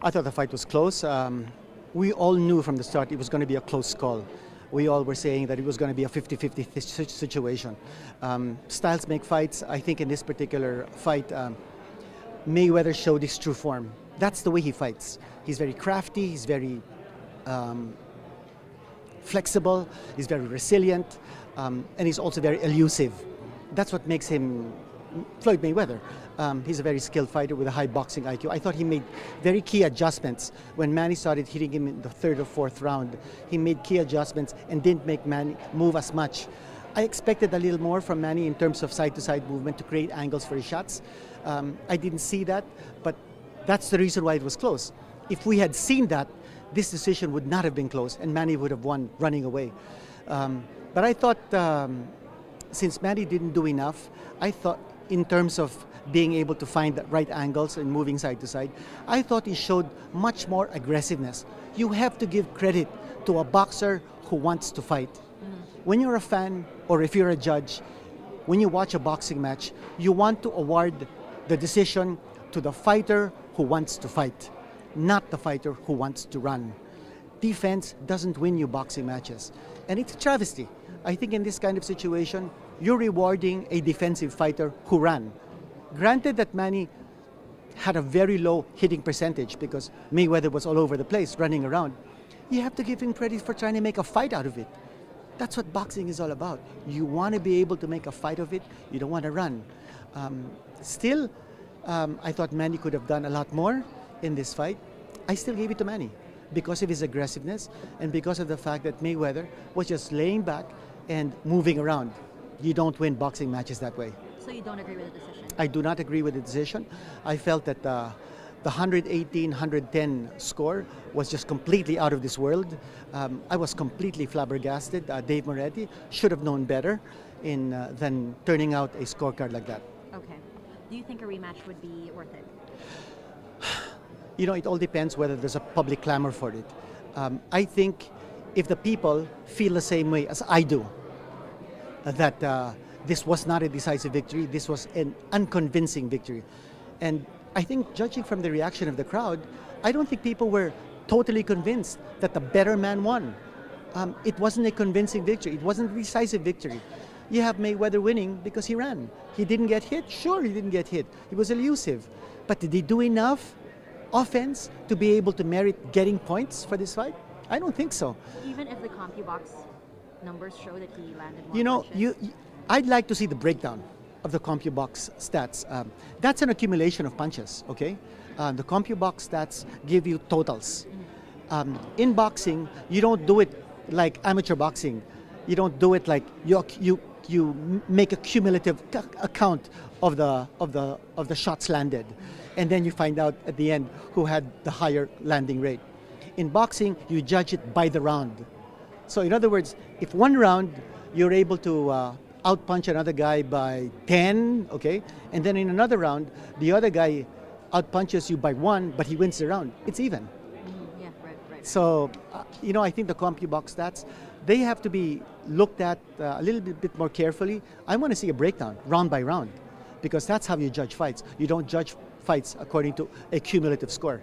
I thought the fight was close. We all knew from the start it was going to be a close call. We all were saying that it was going to be a 50-50 situation. Styles make fights. I think in this particular fight, Mayweather showed his true form. That's the way he fights. He's very crafty, he's very flexible, he's very resilient, and he's also very elusive. That's what makes him Floyd Mayweather. He's a very skilled fighter with a high boxing IQ. I thought he made very key adjustments when Manny started hitting him in the third or fourth round. He made key adjustments and didn't make Manny move as much. I expected a little more from Manny in terms of side-to-side movement to create angles for his shots. I didn't see that, but that's the reason why it was close. If we had seen that, this decision would not have been close and Manny would have won running away. But I thought, since Manny didn't do enough, I thought in terms of being able to find the right angles and moving side to side, I thought he showed much more aggressiveness. You have to give credit to a boxer who wants to fight. When you're a fan or if you're a judge, when you watch a boxing match, you want to award the decision to the fighter who wants to fight, not the fighter who wants to run. Defense doesn't win you boxing matches. And it's a travesty. I think in this kind of situation, you're rewarding a defensive fighter who ran. Granted that Manny had a very low hitting percentage because Mayweather was all over the place running around. You have to give him credit for trying to make a fight out of it. That's what boxing is all about. You want to be able to make a fight of it. You don't want to run. Still, I thought Manny could have done a lot more in this fight. I still gave it to Manny because of his aggressiveness and because of the fact that Mayweather was just laying back and moving around. You don't win boxing matches that way. So you don't agree with the decision? I do not agree with the decision. I felt that the 118-110 score was just completely out of this world. I was completely flabbergasted. Dave Moretti should have known better than turning out a scorecard like that. Okay. Do you think a rematch would be worth it? You know, it all depends whether there's a public clamor for it. I think if the people feel the same way as I do, that this was not a decisive victory, this was an unconvincing victory. And I think judging from the reaction of the crowd, I don't think people were totally convinced that the better man won. It wasn't a convincing victory. It wasn't a decisive victory. You have Mayweather winning because he ran. He didn't get hit. Sure, he didn't get hit. He was elusive. But did he do enough offense to be able to merit getting points for this fight? I don't think so. Even if the CompuBox numbers show that he landed more You know, punches? I'd like to see the breakdown of the CompuBox stats. That's an accumulation of punches, okay? The CompuBox stats give you totals. In boxing, you don't do it like amateur boxing. You don't do it like you make a cumulative account of the shots landed, and then you find out at the end who had the higher landing rate. In boxing, you judge it by the round. So in other words, if one round you're able to outpunch another guy by 10, okay, and then in another round the other guy outpunches you by 1, but he wins the round, it's even. Yeah, right. So, you know, I think the CompuBox stats, they have to be looked at a little bit more carefully. I want to see a breakdown, round by round, because that's how you judge fights. You don't judge fights according to a cumulative score.